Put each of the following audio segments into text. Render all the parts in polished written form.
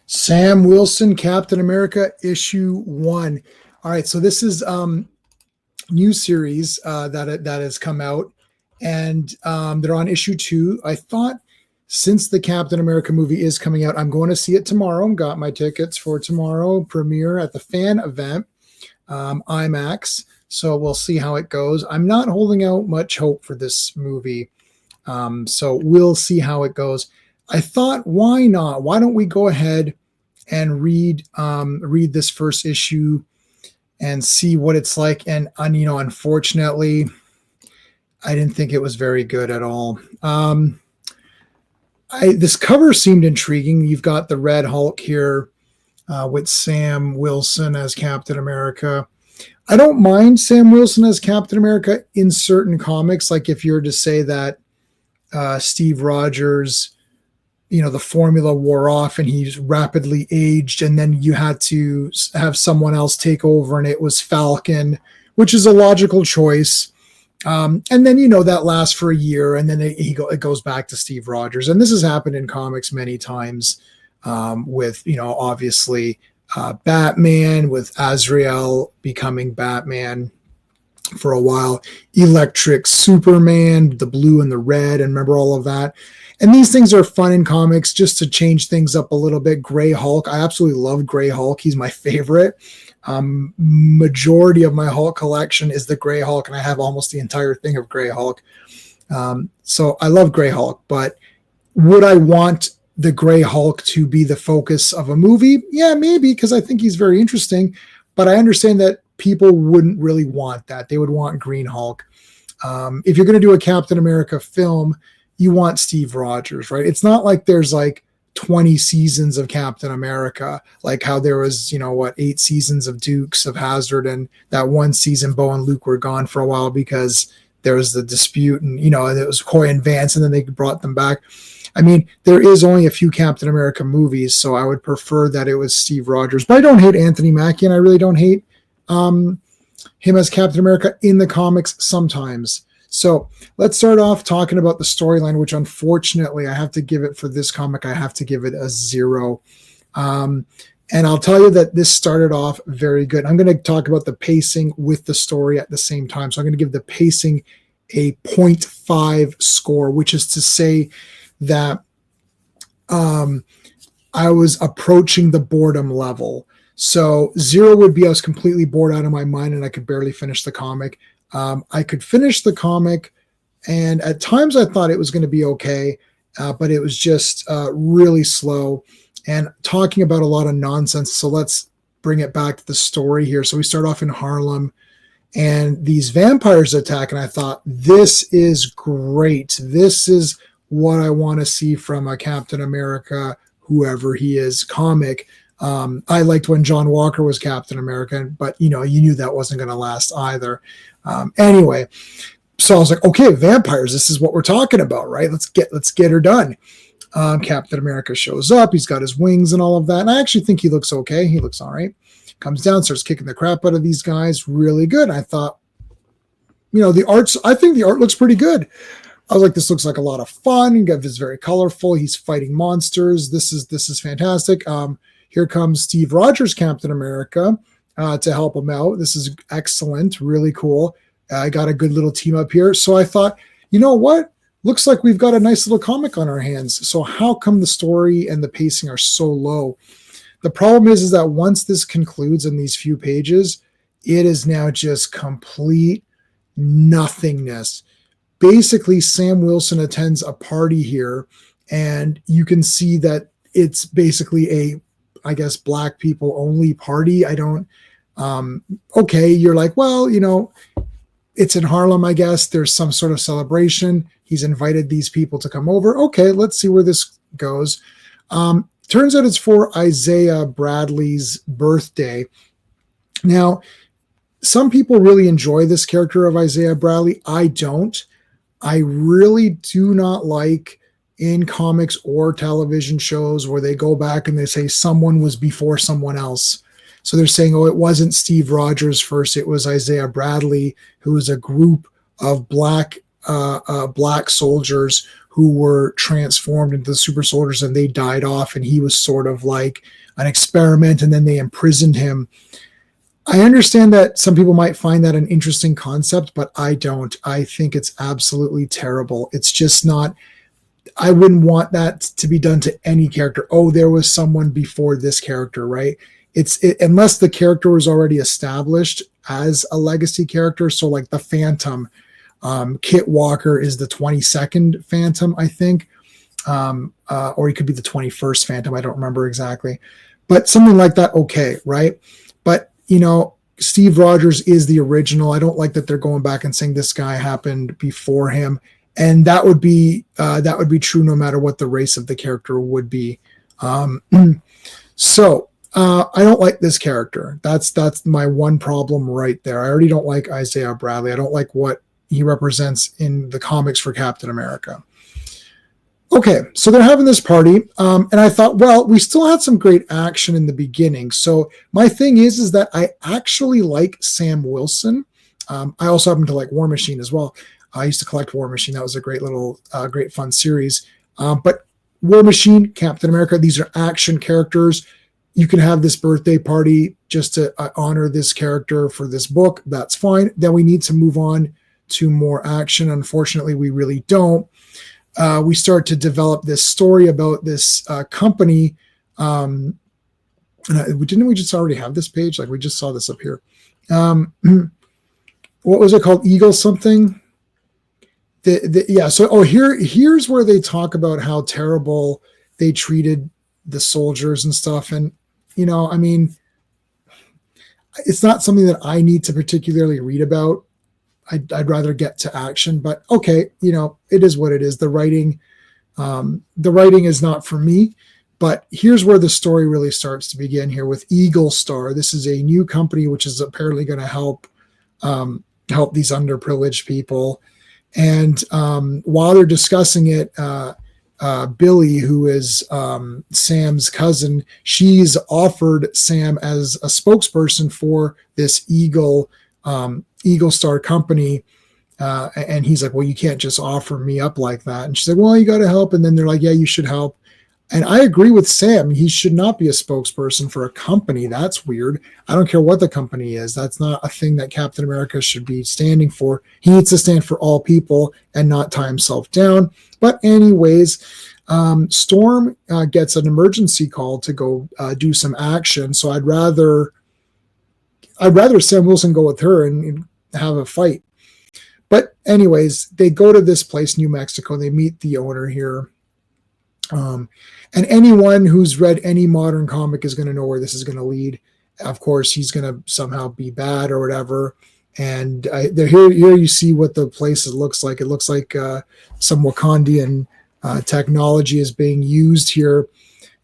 Sam Wilson, Captain America, issue 1. All right, so this is new series that has come out, and they're on issue 2. I thought since the Captain America movie is coming out, I'm going to see it tomorrow. Got my tickets for tomorrow premiere at the fan event, IMAX. So we'll see how it goes. I'm not holding out much hope for this movie, so we'll see how it goes. I thought, why not? Why don't we go ahead and read this first issue and see what it's like? And unfortunately, I didn't think it was very good at all. This cover seemed intriguing. You've got the Red Hulk here with Sam Wilson as Captain America. I don't mind Sam Wilson as Captain America in certain comics. Like if you're to say that Steve Rogers, the formula wore off and he's rapidly aged, and then you had to have someone else take over, and it was Falcon, which is a logical choice. And then, that lasts for a year, and then it goes back to Steve Rogers. And this has happened in comics many times with, obviously Batman, with Azrael becoming Batman for a while, Electric Superman, the blue and the red, and remember all of that. And these things are fun in comics just to change things up a little bit. Gray Hulk, I absolutely love Gray Hulk. He's my favorite. Majority of my Hulk collection is the Gray Hulk, and I have almost the entire thing of Gray Hulk. So I love Gray Hulk, but would I want the Gray Hulk to be the focus of a movie? Yeah, maybe, because I think he's very interesting, but I understand that people wouldn't really want that. They would want Green Hulk. If you're going to do a Captain America film, you want Steve Rogers, right? It's not like there's like 20 seasons of Captain America, like how there was, 8 seasons of Dukes of Hazzard, and that one season Bo and Luke were gone for a while because there was the dispute, and it was Coy and Vance, and then they brought them back. I mean, there is only a few Captain America movies, so I would prefer that it was Steve Rogers. But I don't hate Anthony Mackie, and I really don't hate him as Captain America in the comics sometimes. So let's start off talking about the storyline, which unfortunately I have to give it, for this comic, I have to give it a 0. And I'll tell you that this started off very good. I'm going to talk about the pacing with the story at the same time. So I'm going to give the pacing a 0.5 score, which is to say that I was approaching the boredom level. So 0 would be I was completely bored out of my mind and I could barely finish the comic. I could finish the comic, and at times I thought it was going to be okay, but it was just really slow and talking about a lot of nonsense. So let's bring it back to the story here. So we start off in Harlem, and these vampires attack, and I thought, this is great. This is what I want to see from a Captain America, whoever he is, comic. I liked when John Walker was Captain America, but you knew that wasn't going to last either. Anyway, so I was like, okay, vampires, this is what we're talking about, right? Let's get her done. Captain America shows up. He's got his wings and all of that. And I actually think he looks okay. He looks all right. Comes down, starts kicking the crap out of these guys. Really good. I thought, I think the art looks pretty good. I was like, this looks like a lot of fun. It's very colorful. He's fighting monsters. This is fantastic. Here comes Steve Rogers, Captain America, to help him out. This is excellent, really cool. I got a good little team up here. So I thought, you know what? Looks like we've got a nice little comic on our hands. So how come the story and the pacing are so low? The problem is that once this concludes in these few pages, it is now just complete nothingness. Basically, Sam Wilson attends a party here, and you can see that it's basically a, I guess, black people only party. Okay, you're like, well, it's in Harlem, I guess. There's some sort of celebration. He's invited these people to come over. Okay, let's see where this goes. Turns out it's for Isaiah Bradley's birthday. Now, some people really enjoy this character of Isaiah Bradley. I don't. I really do not like in comics or television shows where they go back and they say someone was before someone else. So they're saying, oh, it wasn't Steve Rogers first. It was Isaiah Bradley, who was a group of black soldiers who were transformed into the super soldiers and they died off, and he was sort of like an experiment, and then they imprisoned him. I understand that some people might find that an interesting concept, but I don't. I think it's absolutely terrible. It's just not, I wouldn't want that to be done to any character. Oh, there was someone before this character, right? Unless the character was already established as a legacy character. So like the Phantom, Kit Walker is the 22nd Phantom, I think. Or he could be the 21st Phantom. I don't remember exactly, but something like that. Okay. Right. But Steve Rogers is the original. I don't like that they're going back and saying this guy happened before him. And that would be true no matter what the race of the character would be. So I don't like this character. That's my one problem right there. I already don't like Isaiah Bradley. I don't like what he represents in the comics for Captain America. Okay, so they're having this party, and I thought, well, we still had some great action in the beginning. So my thing is that I actually like Sam Wilson. I also happen to like War Machine as well. I used to collect War Machine. That was a great little, great fun series. But War Machine, Captain America, these are action characters. You can have this birthday party just to honor this character for this book. That's fine. Then we need to move on to more action. Unfortunately, we really don't. We start to develop this story about this company. Didn't we just already have this page? Like we just saw this up here. What was it called? Eagle something? Yeah. So, here's where they talk about how terrible they treated the soldiers and stuff. And, I mean, it's not something that I need to particularly read about. I'd rather get to action, but okay, it is what it is. The writing is not for me, but here's where the story really starts to begin here with Eagle Star. This is a new company, which is apparently going to help these underprivileged people. And while they're discussing it, Billy, who is Sam's cousin, she's offered Sam as a spokesperson for this Eagle Star company. And he's like, well, you can't just offer me up like that. And she's like, well, you got to help. And then they're like, yeah, you should help. And I agree with Sam. He should not be a spokesperson for a company. That's weird. I don't care what the company is. That's not a thing that Captain America should be standing for. He needs to stand for all people and not tie himself down. But anyways, Storm gets an emergency call to go do some action. So I'd rather Sam Wilson go with her and have a fight. But anyways, they go to this place, New Mexico. They meet the owner here. And anyone who's read any modern comic is going to know where this is going to lead. Of course, he's going to somehow be bad or whatever. And here you see what the place looks like. It looks like some Wakandian technology is being used here.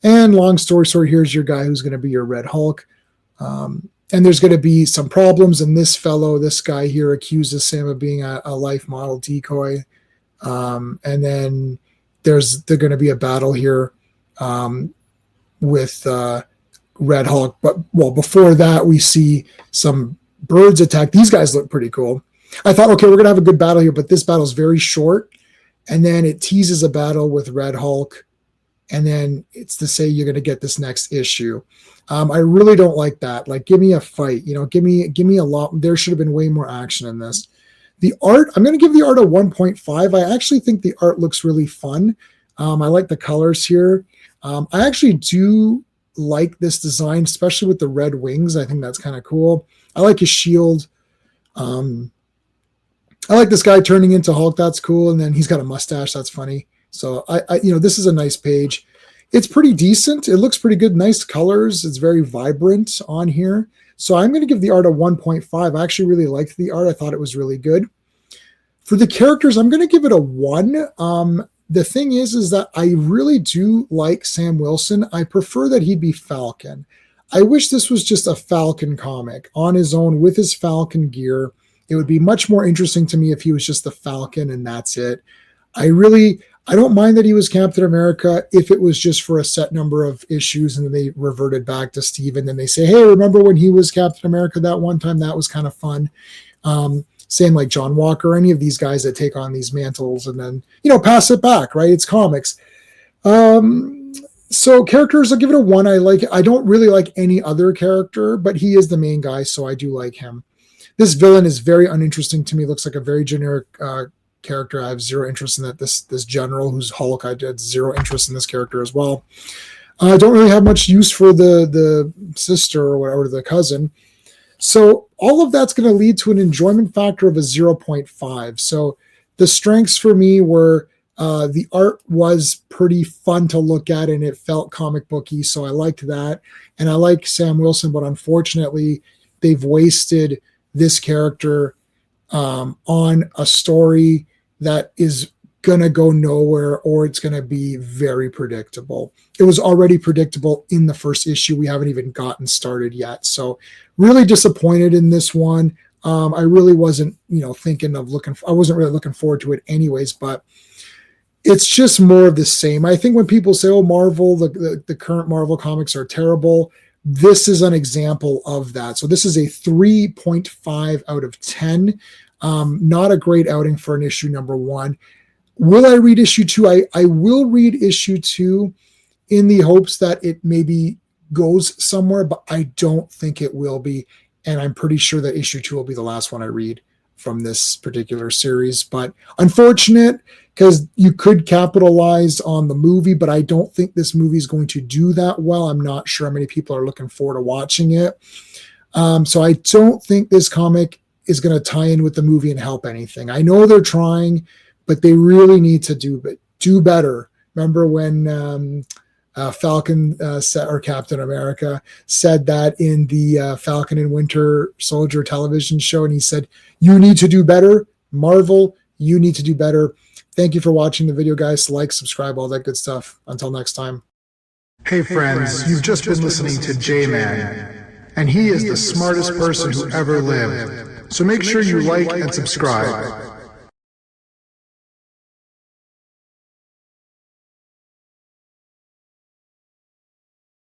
And long story short, here's your guy who's going to be your Red Hulk. And there's going to be some problems. And this guy here accuses Sam of being a life model decoy. And then there's going to be a battle here with Red Hulk. But before that, we see some birds attack. These guys look pretty cool. I thought, okay, we're going to have a good battle here, but this battle is very short. And then it teases a battle with Red Hulk. And then it's to say you're going to get this next issue. I really don't like that. Like, give me a fight. Give me a lot. There should have been way more action in this. The art, I'm going to give the art a 1.5. I actually think the art looks really fun. I like the colors here. I actually do like this design, especially with the red wings. I think that's kind of cool. I like his shield. I like this guy turning into Hulk. That's cool. And then he's got a mustache. That's funny. So this is a nice page. It's pretty decent. It looks pretty good. Nice colors. It's very vibrant on here. So I'm going to give the art a 1.5. I actually really liked the art. I thought it was really good. For the characters, I'm going to give it a 1. The thing is that I really do like Sam Wilson. I prefer that he'd be Falcon. I wish this was just a Falcon comic on his own with his Falcon gear. It would be much more interesting to me if he was just the Falcon and that's it. I don't mind that he was Captain America if it was just for a set number of issues and then they reverted back to Steve and then they say, hey, remember when he was Captain America that one time? That was kind of fun. Same like John Walker, any of these guys that take on these mantles and then, pass it back, right? It's comics. So characters, I'll give it a 1. I don't really like any other character, but he is the main guy, so I do like him. This villain is very uninteresting to me. Looks like a very generic character. I have zero interest in that. This general who's Hulk, I had zero interest in this character as well. I don't really have much use for the sister or whatever, the cousin. So all of that's going to lead to an enjoyment factor of a 0.5. So the strengths for me were the art was pretty fun to look at and it felt comic booky. So I liked that. And I like Sam Wilson, but unfortunately they've wasted this character on a story that is going to go nowhere, or it's going to be very predictable. It was already predictable in the first issue. We haven't even gotten started yet. So really disappointed in this one. I really wasn't, I wasn't really looking forward to it anyways, but it's just more of the same. I think when people say, oh, Marvel, the current Marvel comics are terrible, this is an example of that. So this is a 3.5 out of 10. Not a great outing for an issue number 1. Will I read issue 2? I will read issue 2 in the hopes that it maybe goes somewhere, but I don't think it will be. And I'm pretty sure that issue 2 will be the last one I read from this particular series. But unfortunate, because you could capitalize on the movie, but I don't think this movie is going to do that well. I'm not sure how many people are looking forward to watching it. So I don't think this comic is going to tie in with the movie and help anything. I know they're trying, but they really need to do better. Remember when Falcon or Captain America said that in the Falcon and Winter Soldier television show, and he said, you need to do better. Marvel, you need to do better. Thank you for watching the video, guys. Like, subscribe, all that good stuff. Until next time. Hey friends, you've just been listening to J-Man, and he is the smartest person who ever lived. So make sure you like and subscribe.